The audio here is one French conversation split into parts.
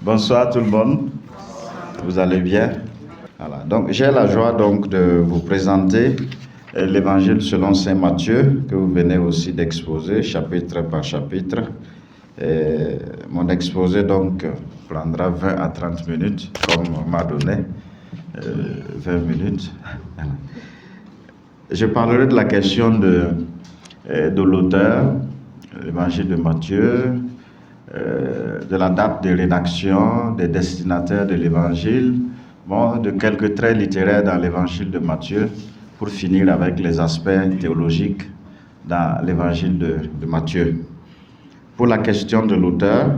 Bonsoir tout le monde, vous allez bien? Voilà. Donc j'ai la joie donc de vous présenter l'évangile selon saint Matthieu que vous venez aussi d'exposer chapitre par chapitre. Et mon exposé donc prendra 20 à 30 minutes comme on m'a donné 20 minutes. Je parlerai de la question de l'auteur, l'évangile de Matthieu, de la date de rédaction, des destinataires de l'évangile, de quelques traits littéraires dans l'évangile de Matthieu, pour finir avec les aspects théologiques dans l'évangile de Matthieu. Pour la question de l'auteur,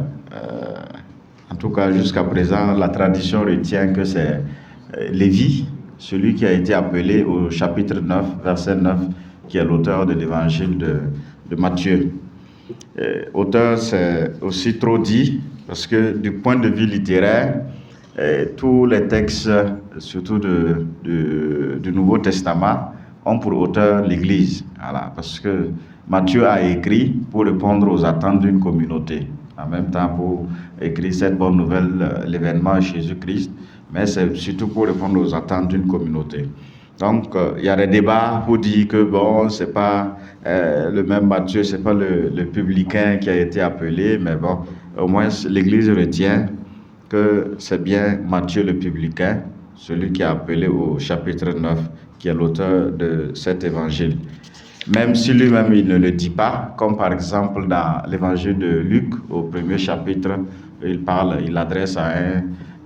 en tout cas jusqu'à présent, la tradition retient que c'est Lévi, celui qui a été appelé au chapitre 9, verset 9, qui est l'auteur de l'évangile de Matthieu. Auteur, c'est aussi trop dit, parce que du point de vue littéraire, tous les textes, surtout du Nouveau Testament, ont pour auteur l'Église. Voilà, parce que Matthieu a écrit pour répondre aux attentes d'une communauté, en même temps pour écrire cette bonne nouvelle, l'événement Jésus-Christ, mais c'est surtout pour répondre aux attentes d'une communauté. Donc, il y a des débats pour dire que, c'est pas le même Matthieu, c'est pas le publicain qui a été appelé, mais au moins l'Église retient que c'est bien Matthieu le publicain, celui qui a appelé au chapitre 9, qui est l'auteur de cet évangile. Même si lui-même il ne le dit pas, comme par exemple dans l'évangile de Luc, au premier chapitre, il adresse à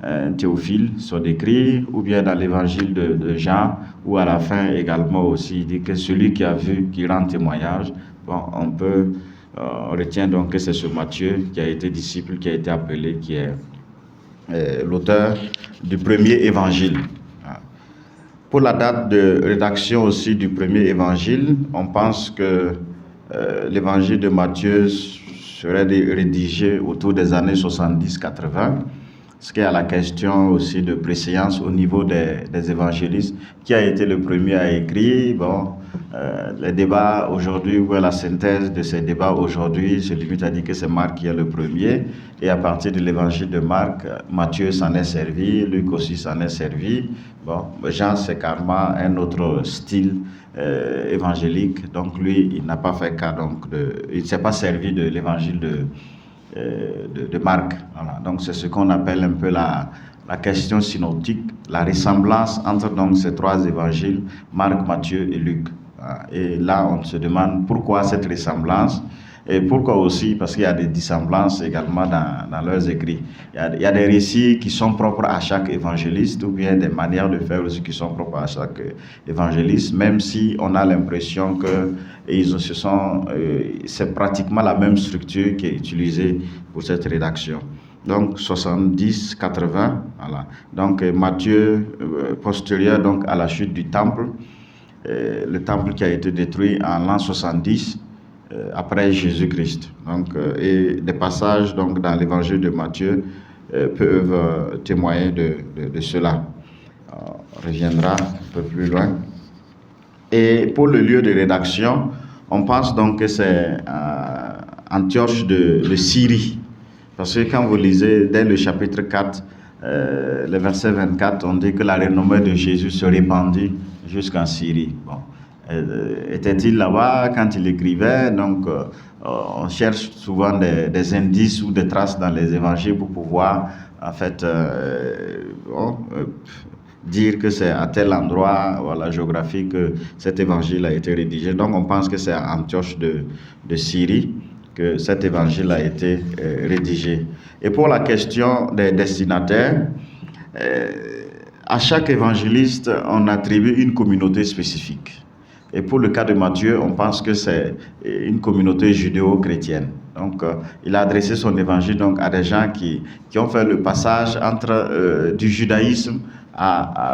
un Théophile, son écrit, ou bien dans l'évangile de Jean, où à la fin également aussi, il dit que celui qui a vu, qui rend témoignage, on retient donc que c'est ce Matthieu qui a été disciple, qui a été appelé, qui est l'auteur du premier évangile. Pour la date de rédaction aussi du premier évangile, on pense que l'évangile de Matthieu serait rédigé autour des années 70-80, ce qui est à la question aussi de préséance au niveau des évangélistes. Qui a été le premier à écrire? Les débats aujourd'hui, ou la synthèse de ces débats aujourd'hui se limite à dire que c'est Marc qui est le premier, et à partir de l'évangile de Marc, Matthieu s'en est servi, Luc aussi s'en est servi. Jean, c'est carrément un autre style évangélique, donc lui, il n'a pas fait cas, il ne s'est pas servi de l'évangile de Marc. Voilà. Donc c'est ce qu'on appelle un peu la question synoptique, la ressemblance entre donc ces trois évangiles, Marc, Matthieu et Luc. Et là, on se demande pourquoi cette ressemblance, et pourquoi aussi, parce qu'il y a des dissemblances également dans leurs écrits. Il y a des récits qui sont propres à chaque évangéliste, ou bien des manières de faire aussi qui sont propres à chaque évangéliste, même si on a l'impression que c'est pratiquement la même structure qui est utilisée pour cette rédaction. Donc 70-80, voilà. Donc Matthieu, postérieur donc à la chute du temple, le temple qui a été détruit en l'an 70 après Jésus-Christ. Donc, et des passages donc, dans l'évangile de Matthieu peuvent témoigner de cela. On reviendra un peu plus loin. Et pour le lieu de rédaction, on pense donc que c'est Antioche de Syrie. Parce que quand vous lisez dès le chapitre 4, le verset 24, on dit que la renommée de Jésus se répandit jusqu'en Syrie. Était-il là-bas quand il écrivait? Donc, on cherche souvent des indices ou des traces dans les évangiles pour pouvoir, en fait, dire que c'est à tel endroit, la géographie, que cet évangile a été rédigé. Donc, on pense que c'est à Antioche de Syrie que cet évangile a été rédigé. Et pour la question des destinataires, à chaque évangéliste, on attribue une communauté spécifique. Et pour le cas de Matthieu, on pense que c'est une communauté judéo-chrétienne. Donc, il a adressé son évangile donc, à des gens qui ont fait le passage entre du judaïsme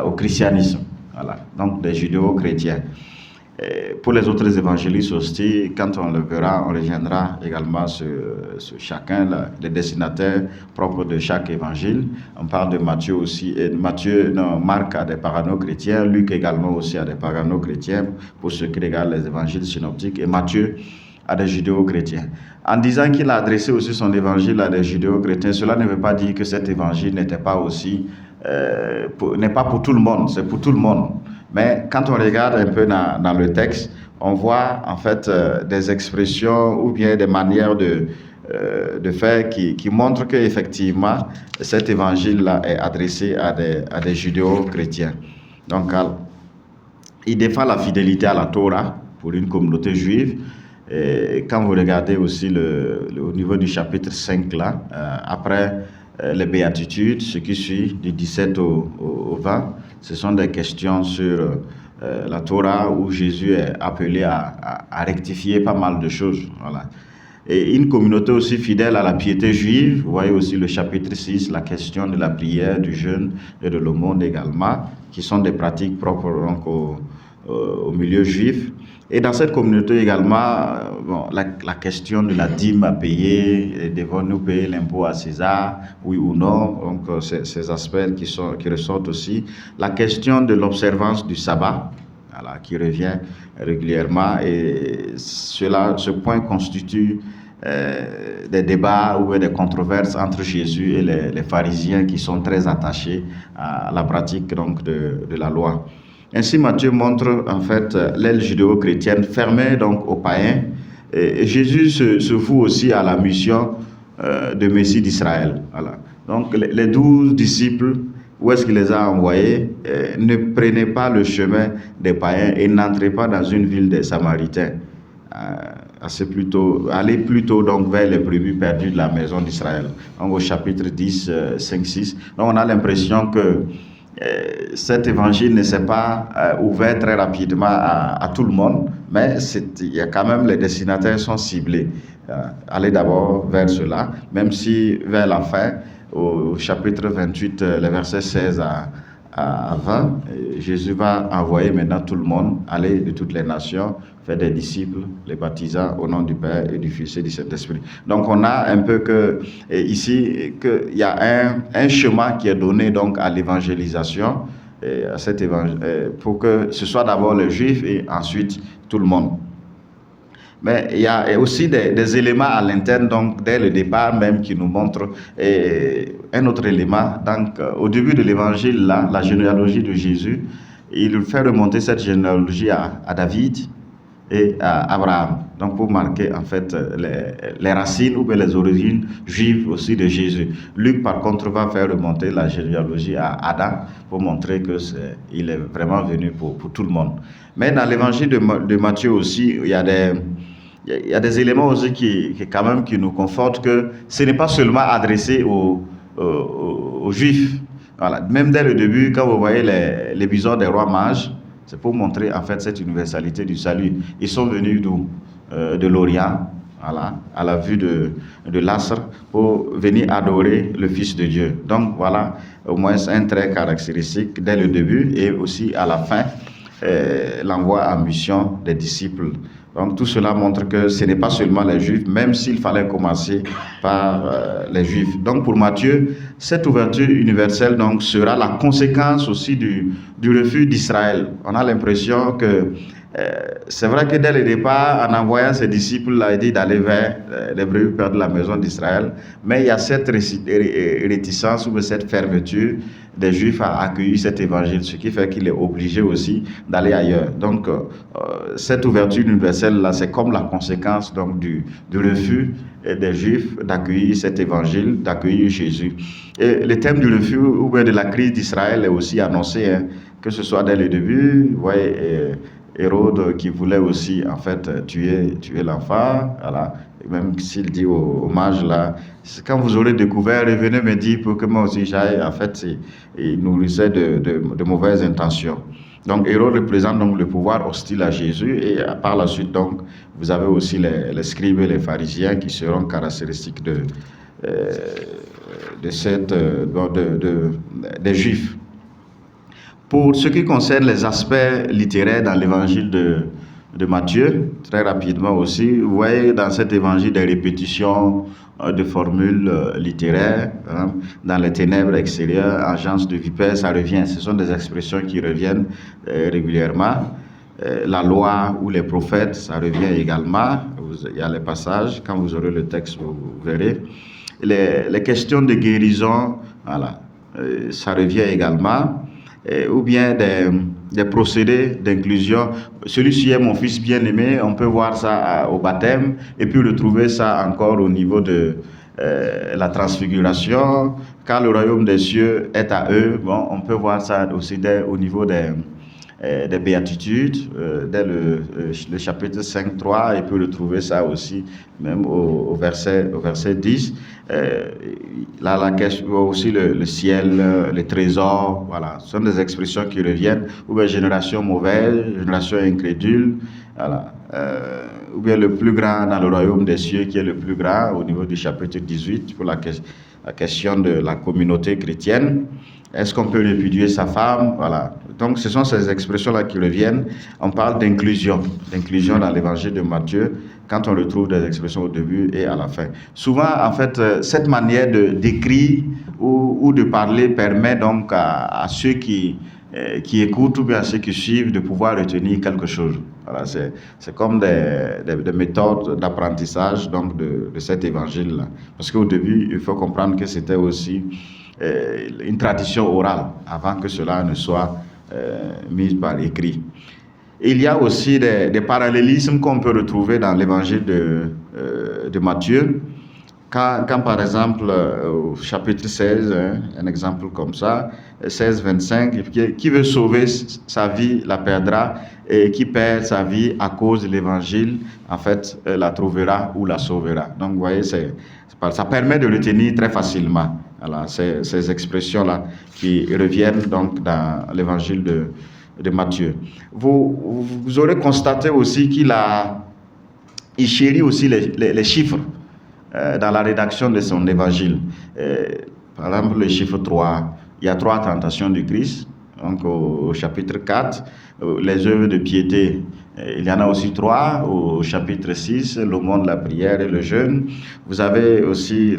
au christianisme. Voilà. Donc, des judéo-chrétiens. Pour les autres évangélistes aussi, quand on le verra, on reviendra également sur chacun, les destinataires propres de chaque évangile. On parle de Matthieu aussi, et Marc a des parano-chrétiens, Luc également aussi a des parano-chrétiens, pour ceux qui regardent les évangiles synoptiques, et Matthieu à des judéo-chrétiens. En disant qu'il a adressé aussi son évangile à des judéo-chrétiens, cela ne veut pas dire que cet évangile n'était pas aussi, n'est pas pour tout le monde, c'est pour tout le monde. Mais quand on regarde un peu dans le texte, on voit en fait des expressions ou bien des manières de faire qui montrent qu'effectivement cet évangile-là est adressé à des judéo-chrétiens. Donc, il défend la fidélité à la Torah pour une communauté juive. Et quand vous regardez aussi au niveau du chapitre 5, là, après les béatitudes, ce qui suit du 17 au 20, ce sont des questions sur la Torah où Jésus est appelé à rectifier pas mal de choses. Voilà. Et une communauté aussi fidèle à la piété juive, vous voyez aussi le chapitre 6, la question de la prière, du jeûne et de l'aumône également, qui sont des pratiques propres donc, au milieu juif. Et dans cette communauté également, la question de la dîme à payer, devons-nous payer l'impôt à César, oui ou non, donc ces aspects qui ressortent aussi. La question de l'observance du sabbat, voilà, qui revient régulièrement, et ce point constitue des débats ou des controverses entre Jésus et les pharisiens qui sont très attachés à la pratique donc, de la loi. Ainsi, Matthieu montre en fait l'aile judéo-chrétienne fermée donc aux païens. Et Jésus se voue aussi à la mission de Messie d'Israël. Voilà. Donc les 12 disciples, où est-ce qu'il les a envoyés? Ne prenez pas le chemin des païens et n'entrez pas dans une ville des Samaritains. Allez plutôt donc vers les brebis perdues de la maison d'Israël. Donc au chapitre 10, 5, 6. Donc on a l'impression que cet évangile ne s'est pas ouvert très rapidement à tout le monde, mais il y a quand même, les destinataires sont ciblés. Allez d'abord vers cela, même si vers la fin, au chapitre 28, les versets 16 à 20, Jésus va envoyer maintenant tout le monde, aller de toutes les nations, faire des disciples, les baptisant au nom du Père et du Fils et du Saint-Esprit. Donc on a un peu ici qu'il y a un chemin qui est donné donc à l'évangélisation, à cet pour que ce soit d'abord les Juifs et ensuite tout le monde. Mais il y a aussi des éléments à l'interne, donc dès le départ même, qui nous montrent un autre élément. Donc au début de l'évangile, là, la généalogie de Jésus, il fait remonter cette généalogie à David et à Abraham. Donc pour marquer en fait les racines ou bien les origines juives aussi de Jésus. Luc par contre va faire remonter la généalogie à Adam pour montrer qu'il est vraiment venu pour tout le monde. Mais dans l'évangile de Matthieu aussi, il y a des éléments aussi qui nous confortent que ce n'est pas seulement adressé aux Juifs. Voilà. Même dès le début, quand vous voyez l'épisode des rois mages, c'est pour montrer en fait cette universalité du salut. Ils sont venus d'où? De l'Orient, voilà, à la vue de l'astre, pour venir adorer le Fils de Dieu. Donc voilà, au moins un trait caractéristique dès le début et aussi à la fin, l'envoi en mission des disciples. Donc tout cela montre que ce n'est pas seulement les Juifs, même s'il fallait commencer par les Juifs. Donc pour Matthieu, cette ouverture universelle donc, sera la conséquence aussi du refus d'Israël. On a l'impression que c'est vrai que dès le départ, en envoyant ses disciples, il a dit d'aller vers les brebis perdues de la maison d'Israël, mais il y a cette réticence ou cette fermeture des Juifs à accueillir cet évangile, ce qui fait qu'il est obligé aussi d'aller ailleurs. Donc, cette ouverture universelle-là, c'est comme la conséquence donc, du refus des Juifs d'accueillir cet évangile, d'accueillir Jésus. Et le thème du refus ou bien de la crise d'Israël est aussi annoncé, hein, que ce soit dès le début, vous voyez, Hérode qui voulait aussi en fait tuer l'enfant, voilà. Même s'il dit aux mages là, quand vous aurez découvert, revenez me dire pour que moi aussi j'aille. En fait, il nourrissait de mauvaises intentions. Donc Hérode représente donc le pouvoir hostile à Jésus, et par la suite donc vous avez aussi les scribes et les pharisiens qui seront caractéristiques des Juifs. Pour ce qui concerne les aspects littéraires dans l'évangile de Matthieu, très rapidement aussi, vous voyez dans cet évangile des répétitions de formules littéraires, hein, dans les ténèbres extérieures, agence de vipère, ça revient. Ce sont des expressions qui reviennent régulièrement. La loi ou les prophètes, ça revient également. il y a les passages, quand vous aurez le texte, vous verrez. Les questions de guérison, voilà, ça revient également. Ou bien des procédés d'inclusion. Celui-ci est mon fils bien-aimé, on peut voir ça au baptême, et puis retrouver ça encore au niveau de la transfiguration. Quand le royaume des cieux est à eux, bon, on peut voir ça aussi au niveau des béatitudes, dès le chapitre 5, 3, et puis retrouver ça aussi même au verset 10. La question aussi le ciel, les trésors, voilà, ce sont des expressions qui reviennent, ou bien génération mauvaise, génération incrédule, voilà, ou bien le plus grand dans le royaume des cieux qui est le plus grand au niveau du chapitre 18 pour la question de la communauté chrétienne. Est-ce qu'on peut répudier sa femme? Voilà. Donc, ce sont ces expressions-là qui reviennent. On parle d'inclusion dans l'évangile de Matthieu, quand on retrouve des expressions au début et à la fin. Souvent, en fait, cette manière d'écrire ou de parler permet donc à ceux qui écoutent ou bien à ceux qui suivent de pouvoir retenir quelque chose. Voilà, c'est comme des méthodes d'apprentissage donc de cet évangile-là. Parce qu'au début, il faut comprendre que c'était aussi une tradition orale avant que cela ne soit mis par écrit. Il y a aussi des parallélismes qu'on peut retrouver dans l'évangile de Matthieu. Quand par exemple, au chapitre 16, un exemple comme ça, 16, 25, qui veut sauver sa vie la perdra, et qui perd sa vie à cause de l'évangile, en fait, la trouvera ou la sauvera. Donc, vous voyez, ça permet de retenir très facilement. Voilà, ces expressions-là qui reviennent donc dans l'évangile de Matthieu. Vous aurez constaté aussi qu'il chérit aussi les chiffres dans la rédaction de son évangile. Par exemple, le chiffre 3, il y a 3 tentations du Christ. Donc au chapitre 4, les œuvres de piété, il y en a aussi 3. Au chapitre 6, l'aumône, la prière et le jeûne. Vous avez aussi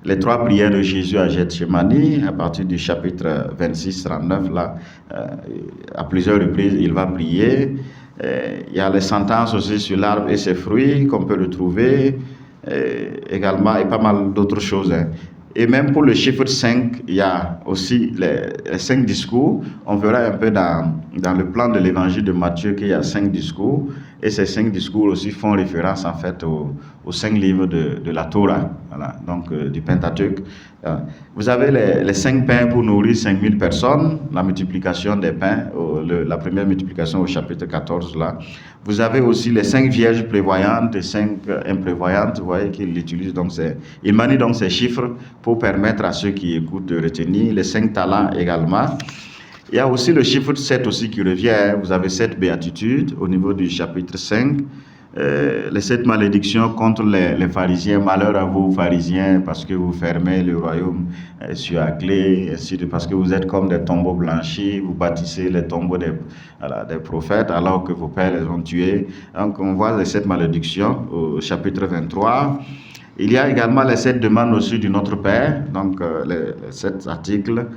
les 3 prières de Jésus à Gethsémani, à partir du chapitre 26-39, là, à plusieurs reprises, il va prier. Il y a les sentences aussi sur l'arbre et ses fruits qu'on peut retrouver également, et pas mal d'autres choses. Et même pour le chiffre 5, il y a aussi les 5 discours. On verra un peu dans le plan de l'évangile de Matthieu qu'il y a 5 discours. Et ces 5 discours aussi font référence en fait aux 5 livres de la Torah, voilà, donc du Pentateuque. Vous avez les 5 pains pour nourrir 5000 personnes, la multiplication des pains, la première multiplication au chapitre 14 là. Vous avez aussi les 5 vierges prévoyantes et 5 imprévoyantes, vous voyez qu'il utilise donc il manie donc ces chiffres pour permettre à ceux qui écoutent de retenir, les 5 talents également. Il y a aussi le chiffre 7 aussi qui revient. Vous avez 7 béatitudes au niveau du chapitre 5. Les 7 malédictions contre les pharisiens. Malheur à vous, pharisiens, parce que vous fermez le royaume sur la clé, ainsi de, parce que vous êtes comme des tombeaux blanchis, vous bâtissez les tombeaux des prophètes alors que vos pères les ont tués. Donc on voit les 7 malédictions au chapitre 23. Il y a également les 7 demandes aussi du Notre Père, donc les 7 articles.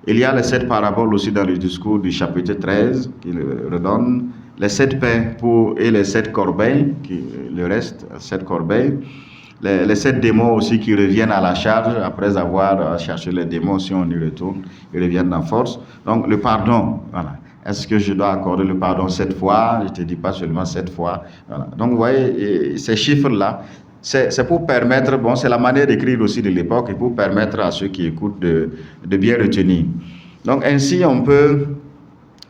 Il y a les 7 paraboles aussi dans le discours du chapitre 13 qui le redonne. Les 7 pains et les 7 corbeilles, le reste, 7 corbeilles. Les 7 démons aussi qui reviennent à la charge après avoir cherché les démons, si on y retourne, ils reviennent en force. Donc le pardon, voilà. Est-ce que je dois accorder le pardon 7 fois? Je ne te dis pas seulement 7 fois. Voilà. Donc vous voyez, ces chiffres-là, c'est pour permettre, c'est la manière d'écrire aussi de l'époque, et pour permettre à ceux qui écoutent de bien retenir. Donc ainsi, on peut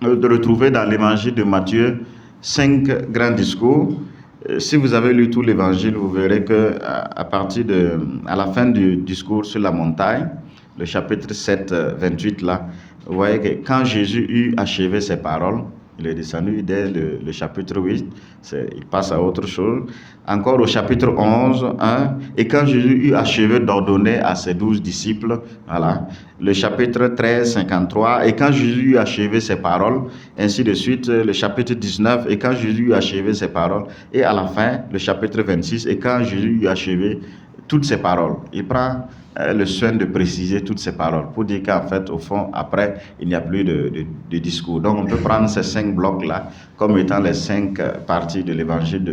retrouver dans l'évangile de Matthieu 5 grands discours. Si vous avez lu tout l'évangile, vous verrez que à la fin du discours sur la montagne, le chapitre 7, 28 là, vous voyez que quand Jésus eut achevé ses paroles, il est descendu dès le chapitre 8, il passe à autre chose. Encore au chapitre 11, 1, et quand Jésus eut achevé d'ordonner à ses 12 disciples, voilà, le chapitre 13, 53, et quand Jésus eut achevé ses paroles, ainsi de suite, le chapitre 19, et quand Jésus eut achevé ses paroles, et à la fin, le chapitre 26, et quand Jésus eut achevé toutes ces paroles. Il prend le soin de préciser toutes ces paroles pour dire qu'en fait, au fond, après, il n'y a plus de discours. Donc, on peut prendre ces 5 blocs-là comme étant les 5 parties de l'évangile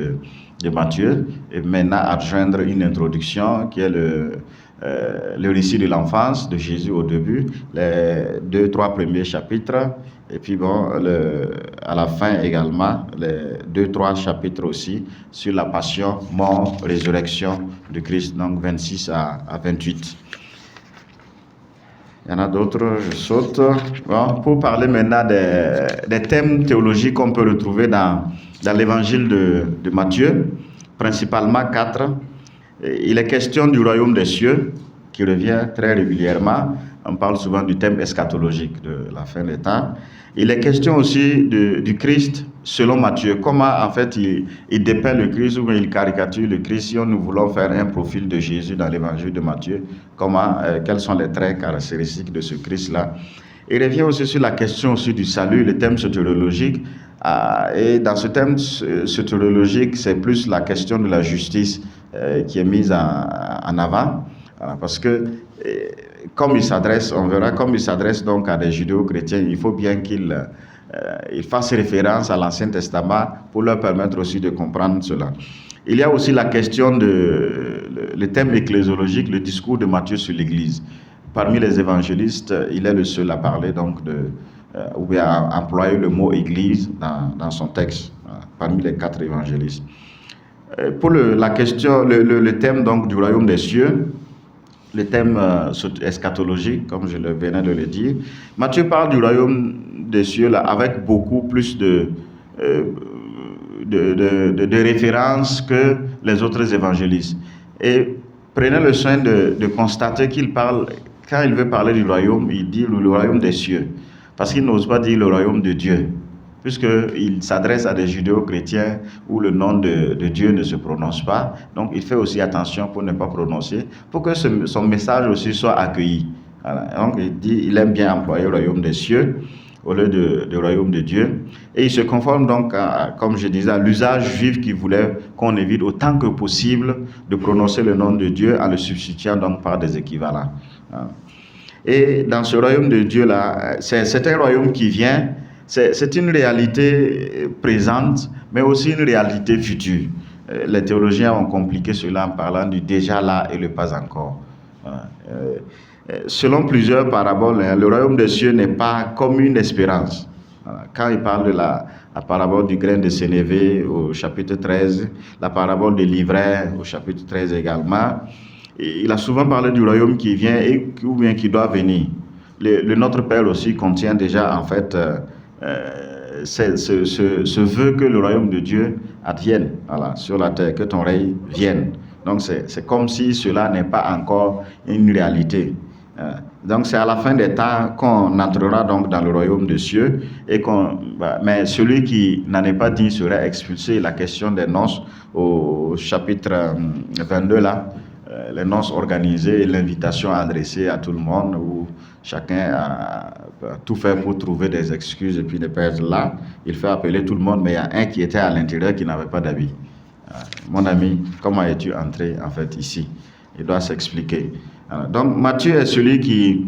de Matthieu et maintenant adjoindre une introduction qui est le récit de l'enfance de Jésus au début, les 2-3 premiers chapitres, et puis bon, à la fin également, les 2-3 chapitres aussi sur la passion, mort, résurrection de Christ, donc 26 à 28. Il y en a d'autres, je saute. Bon, pour parler maintenant des thèmes théologiques qu'on peut retrouver dans l'évangile de Matthieu, principalement 4. Il est question du royaume des cieux, qui revient très régulièrement. On parle souvent du thème eschatologique de la fin des temps. Il est question aussi du Christ selon Matthieu. Comment en fait il dépeint le Christ ou bien il caricature le Christ. Si nous voulons faire un profil de Jésus dans l'évangile de Matthieu, quels sont les traits caractéristiques de ce Christ-là. Il revient aussi sur la question aussi du salut, le thème soteriologique. Et dans ce thème soteriologique, c'est plus la question de la justice qui est mise en avant. Parce que comme il s'adresse, on verra, comme il s'adresse donc à des judéo-chrétiens, il faut bien qu'il fasse référence à l'Ancien Testament pour leur permettre aussi de comprendre cela. Il y a aussi la question le thème ecclésiologique, le discours de Matthieu sur l'Église. Parmi les évangélistes, il est le seul à parler donc ou bien à employer le mot Église dans son texte, parmi les 4 évangélistes. Pour la question, le thème donc du royaume des cieux, le thème eschatologique, comme je venais de le dire, Matthieu parle du royaume des cieux là, avec beaucoup plus de références que les autres évangélistes. Et prenez le soin de constater qu'il parle, quand il veut parler du royaume, il dit le royaume des cieux, parce qu'il n'ose pas dire le royaume de Dieu, puisqu'il s'adresse à des judéo-chrétiens où le nom de Dieu ne se prononce pas. Donc, il fait aussi attention pour ne pas prononcer, pour que son message aussi soit accueilli. Voilà. Donc, il aime bien employer le royaume des cieux au lieu de royaume de Dieu. Et il se conforme donc, comme je disais, à l'usage juif qui voulait qu'on évite autant que possible de prononcer le nom de Dieu en le substituant donc par des équivalents. Voilà. Et dans ce royaume de Dieu-là, c'est un royaume qui vient. C'est une réalité présente, mais aussi une réalité future. Les théologiens ont compliqué cela en parlant du déjà là et le pas encore. Selon plusieurs paraboles, le royaume des cieux n'est pas comme une espérance. Quand il parle de la parabole du grain de sénévé au chapitre 13, la parabole de l'ivraie au chapitre 13 également, il a souvent parlé du royaume qui vient ou bien qui doit venir. Le Notre Père aussi contient déjà en fait ce vœu que le royaume de Dieu advienne sur la terre, que ton règne vienne. Donc c'est comme si cela n'est pas encore une réalité. Donc c'est à la fin des temps qu'on entrera donc dans le royaume des cieux mais celui qui n'en est pas digne serait expulsé. La question des noces au chapitre 22 là, les noces organisées et l'invitation adressée à tout le monde où chacun a tout fait pour trouver des excuses et puis de perdre là. Il fait appeler tout le monde, mais il y a un qui était à l'intérieur qui n'avait pas d'habit. Mon ami, comment es-tu entré en fait ici? Il doit s'expliquer. Donc Matthieu est celui qui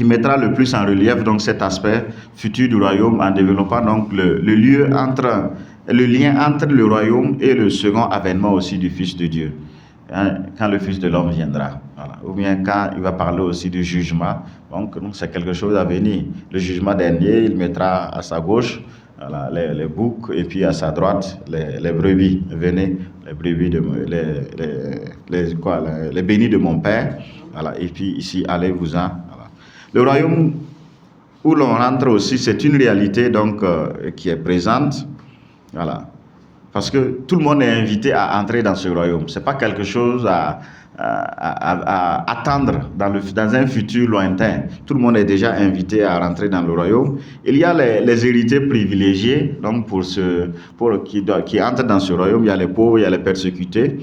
mettra le plus en relief donc cet aspect futur du royaume en développant donc le lien entre le royaume et le second avènement aussi du Fils de Dieu. Quand le Fils de l'homme viendra. Voilà. Ou bien quand il va parler aussi du jugement, donc c'est quelque chose à venir. Le jugement dernier, il mettra à sa gauche les boucs et puis à sa droite les brebis. Venez, les brebis les bénis de mon Père. Voilà. Et puis ici, allez-vous-en. Voilà. Le royaume où l'on rentre aussi, c'est une réalité donc qui est présente. Voilà. Parce que tout le monde est invité à entrer dans ce royaume. Ce n'est pas quelque chose à attendre dans un futur lointain. Tout le monde est déjà invité à rentrer dans le royaume. Il y a les héritiers privilégiés donc qui entrent dans ce royaume. Il y a les pauvres, il y a les persécutés.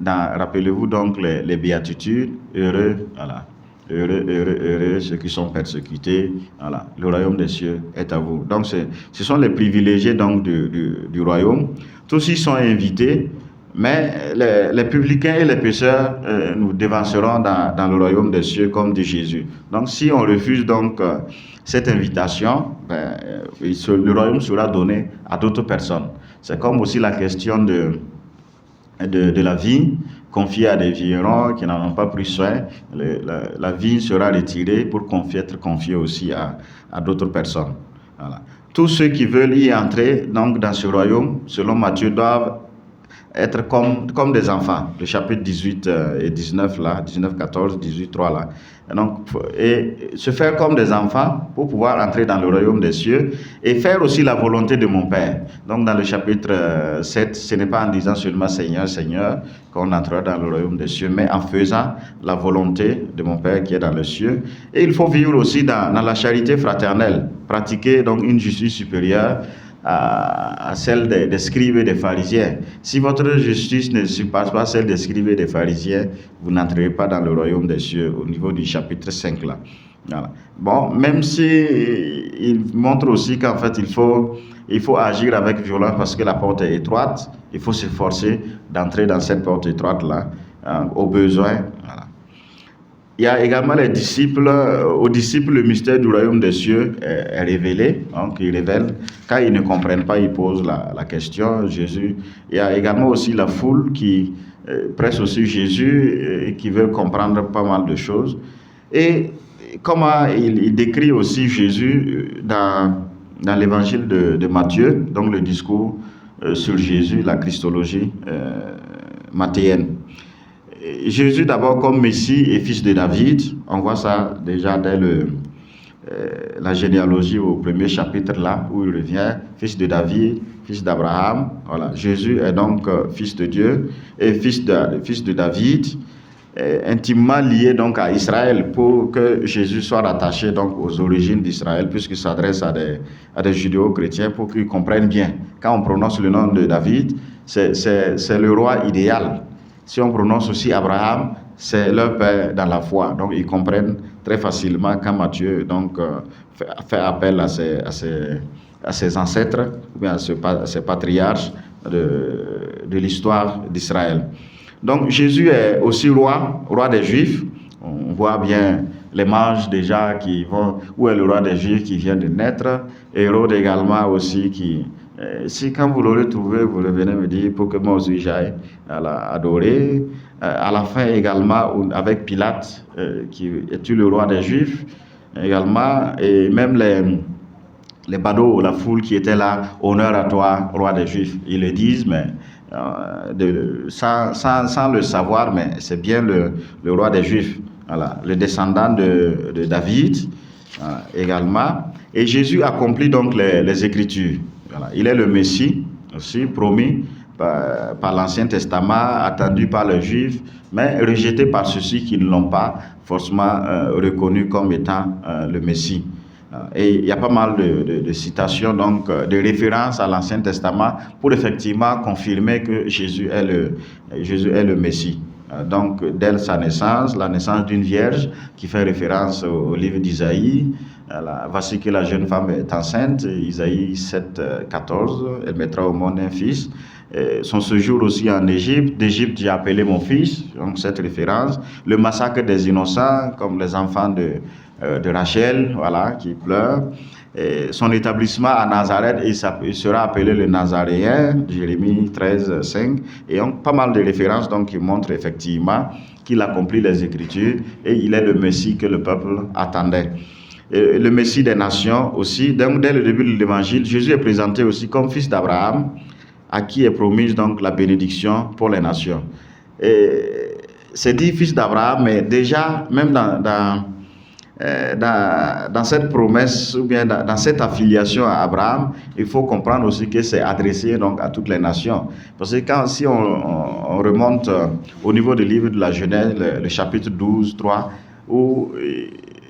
Rappelez-vous donc les béatitudes. Heureux, voilà. Heureux ceux qui sont persécutés. Voilà, le royaume des cieux est à vous. Donc ce sont les privilégiés donc du royaume. Tous ils sont invités, Mais les publicains et les pécheurs nous devanceront dans le royaume des cieux, comme dit Jésus. Donc, si on refuse donc cette invitation, le royaume sera donné à d'autres personnes. C'est comme aussi la question de la vie confiée à des vignerons qui n'en ont pas pris soin. La vie sera retirée pour être confiée aussi à d'autres personnes. Voilà. Tous ceux qui veulent y entrer donc, dans ce royaume, selon Matthieu, doivent être comme des enfants. Le chapitre 18 et 19 là, 19, 14, 18, 3 là. Et se faire comme des enfants pour pouvoir entrer dans le royaume des cieux et faire aussi la volonté de mon Père. Donc dans le chapitre 7, ce n'est pas en disant seulement Seigneur, Seigneur qu'on entrera dans le royaume des cieux, mais en faisant la volonté de mon Père qui est dans les cieux. Et il faut vivre aussi dans la charité fraternelle, pratiquer donc une justice supérieure à celle des scribes et des pharisiens. Si votre justice ne surpasse pas celle des scribes et des pharisiens, vous n'entrerez pas dans le royaume des cieux, au niveau du chapitre 5 là. Voilà. Bon, même si il montre aussi qu'en fait il faut agir avec violence parce que la porte est étroite, il faut s'efforcer d'entrer dans cette porte étroite là, au besoin. Voilà. Il y a également les disciples. Aux disciples, le mystère du royaume des cieux est révélé. Donc, ils révèlent. Quand ils ne comprennent pas, ils posent la question. Jésus. Il y a également aussi la foule qui presse aussi Jésus et qui veut comprendre pas mal de choses. Et comment il décrit aussi Jésus dans l'évangile de Matthieu, donc le discours sur Jésus, la christologie mathéenne. Jésus d'abord comme Messie et fils de David, on voit ça déjà dès la généalogie au premier chapitre là, où il revient, fils de David, fils d'Abraham. Voilà. Jésus est donc fils de Dieu et fils de David, intimement lié donc à Israël pour que Jésus soit rattaché donc aux origines d'Israël, puisqu'il s'adresse à des judéo-chrétiens pour qu'ils comprennent bien. Quand on prononce le nom de David, c'est le roi idéal. Si on prononce aussi Abraham, c'est leur père dans la foi. Donc, ils comprennent très facilement quand Matthieu donc, fait appel à ses ancêtres, ou bien à ses patriarches de l'histoire d'Israël. Donc, Jésus est aussi roi des Juifs. On voit bien les mages déjà qui vont, où est le roi des Juifs qui vient de naître. Hérode également aussi qui... Si quand vous l'aurez trouvé, vous revenez me dire pour que moi aussi j'aille adorer. À la fin également, avec Pilate, qui est le roi des Juifs, également, et même les badauds, la foule qui était là, honneur à toi, roi des Juifs. Ils le disent, mais sans le savoir, mais c'est bien le roi des Juifs, voilà, le descendant de David également. Et Jésus accomplit donc les Écritures. Voilà. Il est le Messie, aussi promis par l'Ancien Testament, attendu par les Juifs, mais rejeté par ceux-ci qui ne l'ont pas forcément reconnu comme étant le Messie. Et il y a pas mal de citations, donc de références à l'Ancien Testament pour effectivement confirmer que Jésus est le Messie. Donc, dès sa naissance, la naissance d'une vierge qui fait référence au livre d'Isaïe. Voici que la jeune femme est enceinte, Isaïe 7, 14, elle mettra au monde un fils. Son séjour aussi en Égypte, d'Égypte j'ai appelé mon fils, donc cette référence. Le massacre des innocents, comme les enfants de Rachel, voilà, qui pleurent. Son établissement à Nazareth, il sera appelé le Nazaréen, Jérémie 13, 5. Et donc, pas mal de références donc, qui montrent effectivement qu'il accomplit les Écritures et il est le Messie que le peuple attendait. Et le Messie des nations aussi. Donc, dès le début de l'Évangile, Jésus est présenté aussi comme fils d'Abraham, à qui est promise donc la bénédiction pour les nations. Et c'est dit fils d'Abraham, mais déjà, même dans cette promesse ou bien dans cette affiliation à Abraham, il faut comprendre aussi que c'est adressé donc à toutes les nations. Parce que si on remonte au niveau du livre de la Genèse, le chapitre 12, 3, où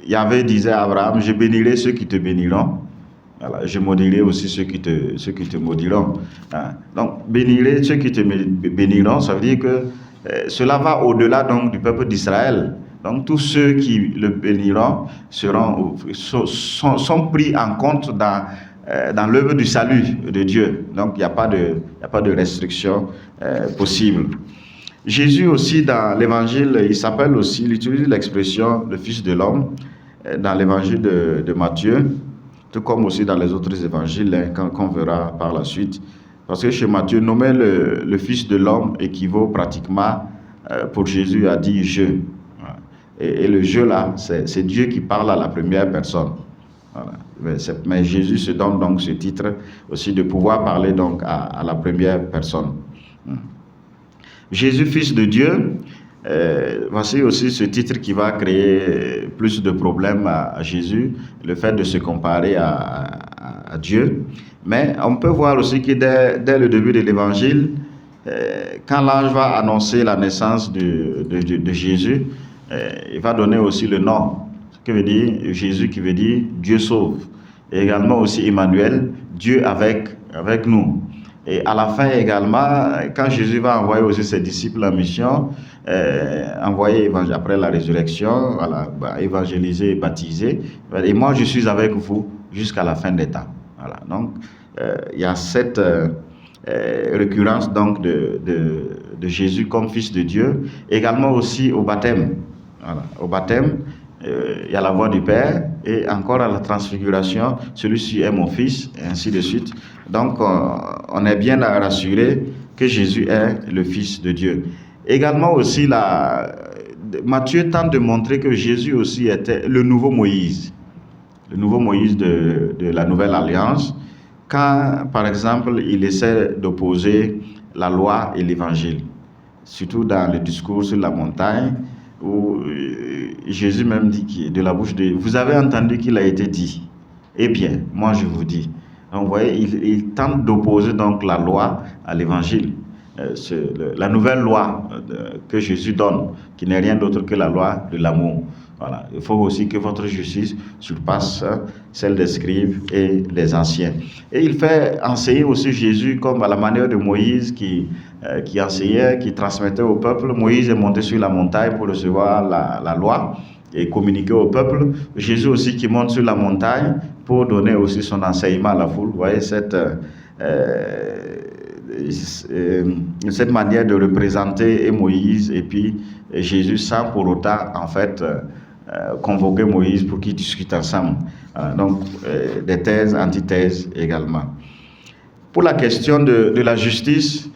Yahvé disait à Abraham, je bénirai ceux qui te béniront. Voilà, je maudirai aussi ceux qui te maudiront. Donc, bénirai ceux qui te béniront, ça veut dire que cela va au-delà donc du peuple d'Israël. Donc, tous ceux qui le béniront sont pris en compte dans dans l'œuvre du salut de Dieu. Donc, il n'y a pas de restriction possible. Jésus aussi, dans l'évangile, il utilise l'expression le Fils de l'homme dans l'évangile de Matthieu, tout comme aussi dans les autres évangiles, qu'on verra par la suite. Parce que chez Matthieu, nommer le Fils de l'homme équivaut pratiquement, pour Jésus, à dire « je ». Et le « je » là, c'est Dieu qui parle à la première personne. Voilà. Mais Jésus se donne donc ce titre aussi de pouvoir parler donc à la première personne. Jésus, Fils de Dieu, voici aussi ce titre qui va créer plus de problèmes à Jésus, le fait de se comparer à Dieu. Mais on peut voir aussi que dès le début de l'évangile, quand l'ange va annoncer la naissance de Jésus, il va donner aussi le nom, ce qui veut dire Jésus, qui veut dire Dieu sauve. Et également aussi Emmanuel, Dieu avec nous. Et à la fin également, quand Jésus va envoyer aussi ses disciples en mission, envoyer après la résurrection, voilà, évangéliser et baptiser, et moi je suis avec vous jusqu'à la fin des temps. Voilà. Donc il y a cette récurrence donc de Jésus comme Fils de Dieu, également aussi au baptême. Voilà. Au baptême, il y a la voix du Père, et encore à la transfiguration, celui-ci est mon Fils, et ainsi de suite. Donc, on est bien rassuré que Jésus est le Fils de Dieu. Également aussi, Matthieu tente de montrer que Jésus aussi était le nouveau Moïse de la Nouvelle Alliance, quand, par exemple, il essaie d'opposer la loi et l'Évangile, surtout dans le discours sur la montagne, où Jésus même dit de la bouche de... Vous avez entendu qu'il a été dit. Eh bien, moi je vous dis. Donc, vous voyez, il tente d'opposer donc la loi à l'évangile. La nouvelle loi que Jésus donne, qui n'est rien d'autre que la loi de l'amour. Voilà. Il faut aussi que votre justice surpasse celle des scribes et des anciens. Et il fait enseigner aussi Jésus comme à la manière de Moïse qui enseignait, qui transmettait au peuple. Moïse est monté sur la montagne pour recevoir la loi et communiquer au peuple. Jésus aussi qui monte sur la montagne pour donner aussi son enseignement à la foule. Vous voyez cette manière de représenter Moïse et puis Jésus sans pour autant en fait convoquer Moïse pour qu'ils discutent ensemble. Donc des thèses, antithèses également. Pour la question de la justice,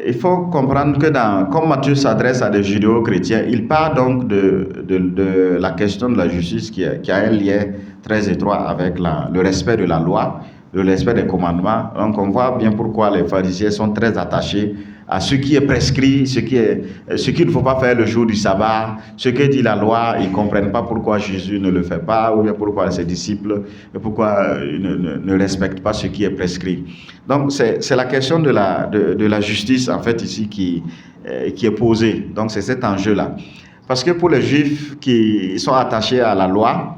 il faut comprendre que comme Matthieu s'adresse à des judéo-chrétiens, il parle donc de la question de la justice qui a un lien très étroit avec le respect de la loi, le respect des commandements. Donc on voit bien pourquoi les pharisiens sont très attachés à ce qui est prescrit, ce qu'il ne faut pas faire le jour du sabbat, ce que dit la loi. Ils ne comprennent pas pourquoi Jésus ne le fait pas, ou bien pourquoi ses disciples, pourquoi ils ne respectent pas ce qui est prescrit. Donc c'est la question de la justice en fait ici qui est posée. Donc c'est cet enjeu-là. Parce que pour les Juifs qui sont attachés à la loi,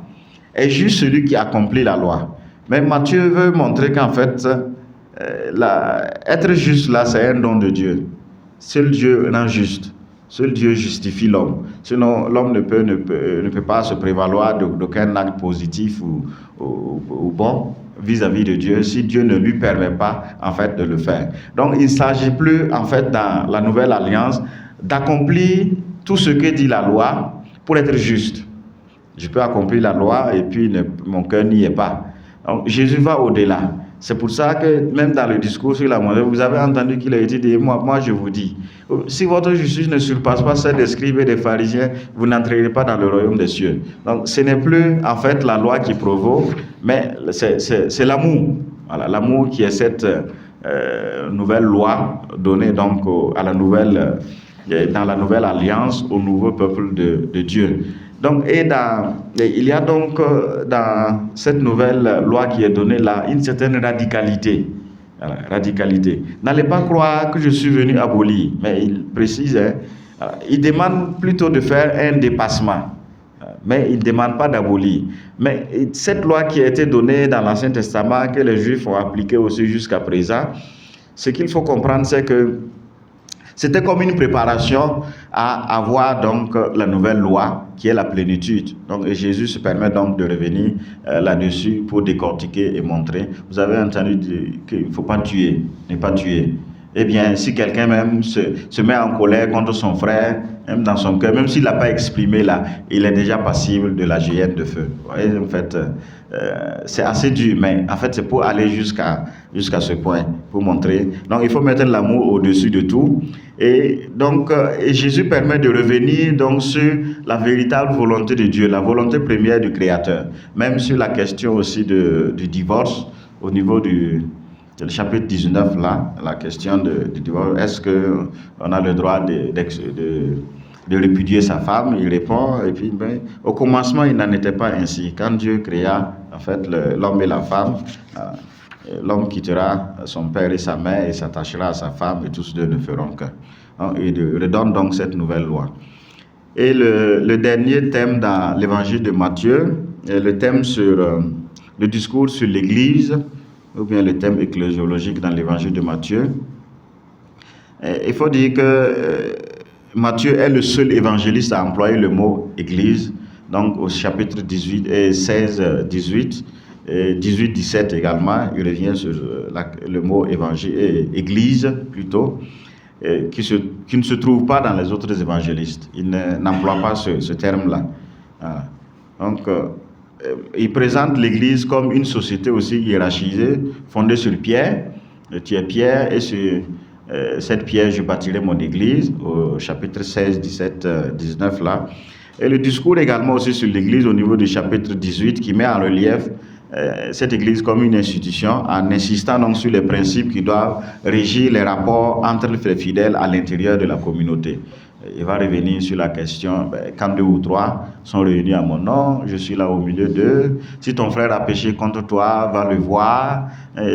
est juste celui qui accomplit la loi. Mais Matthieu veut montrer qu'en fait, être juste là, c'est un don de Dieu. Seul Dieu rend juste. Seul Dieu justifie l'homme. Sinon, l'homme ne peut pas se prévaloir d'aucun acte positif ou bon vis-à-vis de Dieu si Dieu ne lui permet pas, en fait, de le faire. Donc, il ne s'agit plus, en fait, dans la nouvelle alliance, d'accomplir tout ce que dit la loi pour être juste. Je peux accomplir la loi et puis mon cœur n'y est pas. Donc, Jésus va au-delà. C'est pour ça que même dans le discours sur la montagne, vous avez entendu qu'il a été dit, moi je vous dis, si votre justice ne surpasse pas celle des scribes et des pharisiens, vous n'entrerez pas dans le royaume des cieux. Donc ce n'est plus en fait la loi qui provoque, mais c'est l'amour. Voilà, l'amour qui est cette nouvelle loi donnée donc dans la nouvelle alliance au nouveau peuple de Dieu. Donc, il y a donc dans cette nouvelle loi qui est donnée là une certaine radicalité. Voilà, radicalité. N'allez pas croire que je suis venu abolir, mais il précise, il demande plutôt de faire un dépassement, mais il ne demande pas d'abolir. Mais cette loi qui a été donnée dans l'Ancien Testament, que les Juifs ont appliquée aussi jusqu'à présent, ce qu'il faut comprendre, c'est que C'était comme une préparation à avoir donc la nouvelle loi qui est la plénitude. Donc, et Jésus se permet donc de revenir là-dessus pour décortiquer et montrer. Vous avez entendu qu'il ne faut pas tuer, ne pas tuer. Eh bien, si quelqu'un même se met en colère contre son frère, même dans son cœur, même s'il n'a pas exprimé là, il est déjà passible de la julienne de feu. Vous voyez, en fait, c'est assez dur, mais en fait, c'est pour aller jusqu'à ce point, pour montrer. Donc, il faut mettre l'amour au-dessus de tout. Et donc, et Jésus permet de revenir donc sur la véritable volonté de Dieu, la volonté première du Créateur. Même sur la question aussi du divorce, au niveau le chapitre 19 là, la question du divorce, est-ce qu'on a le droit de répudier sa femme? Il répond, et puis au commencement il n'en était pas ainsi. Quand Dieu créa en fait l'homme et la femme, l'homme quittera son père et sa mère et s'attachera à sa femme et tous deux ne feront qu'un. Il redonne donc cette nouvelle loi. Et le dernier thème dans l'évangile de Matthieu est le thème sur le discours sur l'Église, ou bien le thème ecclésiologique dans l'évangile de Matthieu. Il faut dire que Matthieu est le seul évangéliste à employer le mot église, donc au chapitre 18 et 16, 18, et 18, 17 également, il revient sur le mot évangile, église plutôt, qui ne se trouve pas dans les autres évangélistes. Il n'emploie pas ce terme-là. Voilà. Donc, il présente l'Église comme une société aussi hiérarchisée, fondée sur Pierre. Tu es Pierre, et sur cette pierre, je bâtirai mon Église, au chapitre 16, 17, 19 là. Et le discours également aussi sur l'Église au niveau du chapitre 18, qui met en relief cette Église comme une institution, en insistant donc sur les principes qui doivent régir les rapports entre les fidèles à l'intérieur de la communauté. Il va revenir sur la question, quand 2 ou 3 sont réunis à mon nom, je suis là au milieu d'eux. Si ton frère a péché contre toi, va le voir.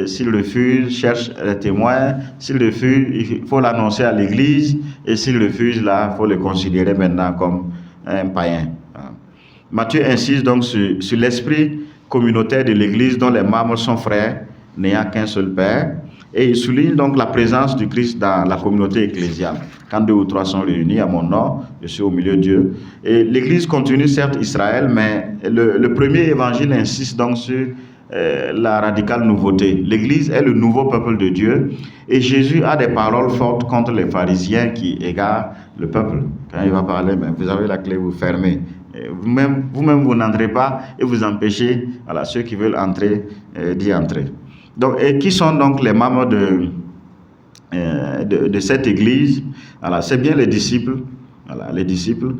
S'il refuse, cherche les témoins. S'il refuse, il faut l'annoncer à l'église. Et s'il refuse, là, il faut le considérer maintenant comme un païen. Matthieu insiste donc sur l'esprit communautaire de l'église dont les membres sont frères, n'ayant qu'un seul père. Et il souligne donc la présence du Christ dans la communauté ecclésiale. Quand 2 ou 3 sont réunis à mon nom, je suis au milieu d'eux. Et l'Église continue certes Israël, mais le premier évangile insiste donc sur la radicale nouveauté. L'Église est le nouveau peuple de Dieu. Et Jésus a des paroles fortes contre les pharisiens qui égarent le peuple. Quand il va parler, vous avez la clé, vous fermez. Vous-même, vous n'entrez pas et vous empêchez ceux qui veulent entrer d'y entrer. Donc, et qui sont donc les membres de cette église? C'est bien les disciples. Les disciples.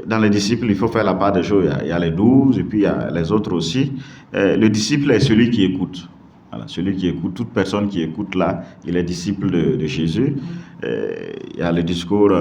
Dans les disciples, il faut faire la part des choses. Il y a les 12 et puis il y a les autres aussi. Le disciple est celui qui écoute. Celui qui écoute, toute personne qui écoute là, il est disciple de Jésus. Il y a le discours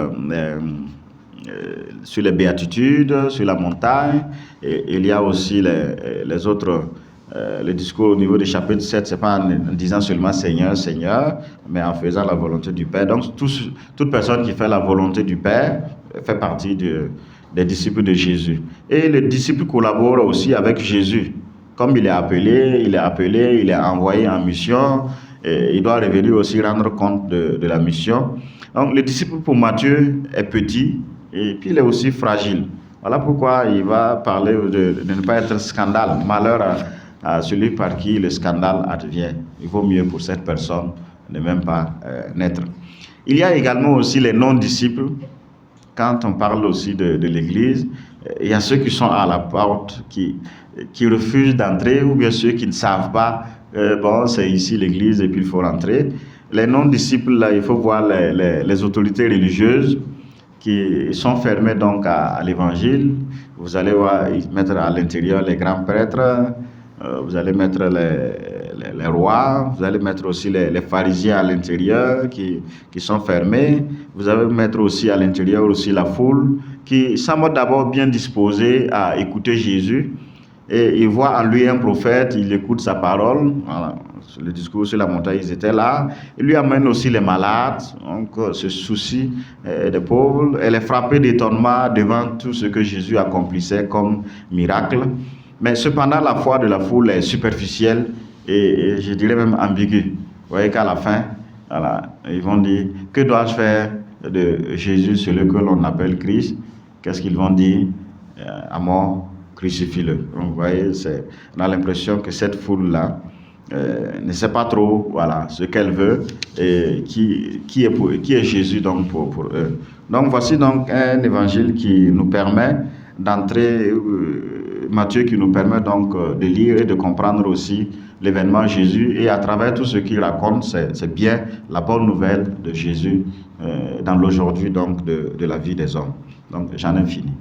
sur les béatitudes, sur la montagne. Et il y a aussi les autres. Le discours au niveau du chapitre 7, ce n'est pas en disant seulement Seigneur, Seigneur, mais en faisant la volonté du Père. Donc, toute personne qui fait la volonté du Père fait partie des disciples de Jésus. Et les disciples collaborent aussi avec Jésus. Comme il est appelé, il est envoyé en mission, et il doit revenir aussi rendre compte de la mission. Donc, le disciple pour Matthieu est petit, et puis il est aussi fragile. Voilà pourquoi il va parler de ne pas être scandale, malheur à celui par qui le scandale advient. Il vaut mieux pour cette personne ne même pas naître. Il y a également aussi les non-disciples. Quand on parle aussi de l'Église, il y a ceux qui sont à la porte, qui refusent d'entrer, ou bien ceux qui ne savent pas, c'est ici l'Église et puis il faut rentrer. Les non-disciples, là, il faut voir les autorités religieuses qui sont fermées donc à l'Évangile. Vous allez voir, mettre à l'intérieur les grands prêtres, vous allez mettre les rois, vous allez mettre aussi les pharisiens à l'intérieur qui sont fermés. Vous allez mettre aussi à l'intérieur aussi la foule qui semble d'abord bien disposée à écouter Jésus. Et il voit en lui un prophète, il écoute sa parole. Voilà. Le discours sur la montagne, ils étaient là. Il lui amène aussi les malades, donc ce souci des pauvres. Elle est frappée d'étonnement devant tout ce que Jésus accomplissait comme miracle. Mais cependant, la foi de la foule est superficielle et je dirais même ambiguë. Vous voyez qu'à la fin, Voilà. Ils vont dire, que dois-je faire de Jésus, celui que l'on appelle Christ? Qu'est-ce qu'ils vont dire? À mort, crucifie-le. Donc, vous voyez, on a l'impression que cette foule-là ne sait pas trop, voilà, ce qu'elle veut et qui est Jésus donc pour eux. Donc, voici donc un évangile qui nous permet d'entrer, Matthieu qui nous permet donc de lire et de comprendre aussi l'événement Jésus, et à travers tout ce qu'il raconte, c'est bien la bonne nouvelle de Jésus dans l'aujourd'hui donc de la vie des hommes. Donc, j'en ai fini.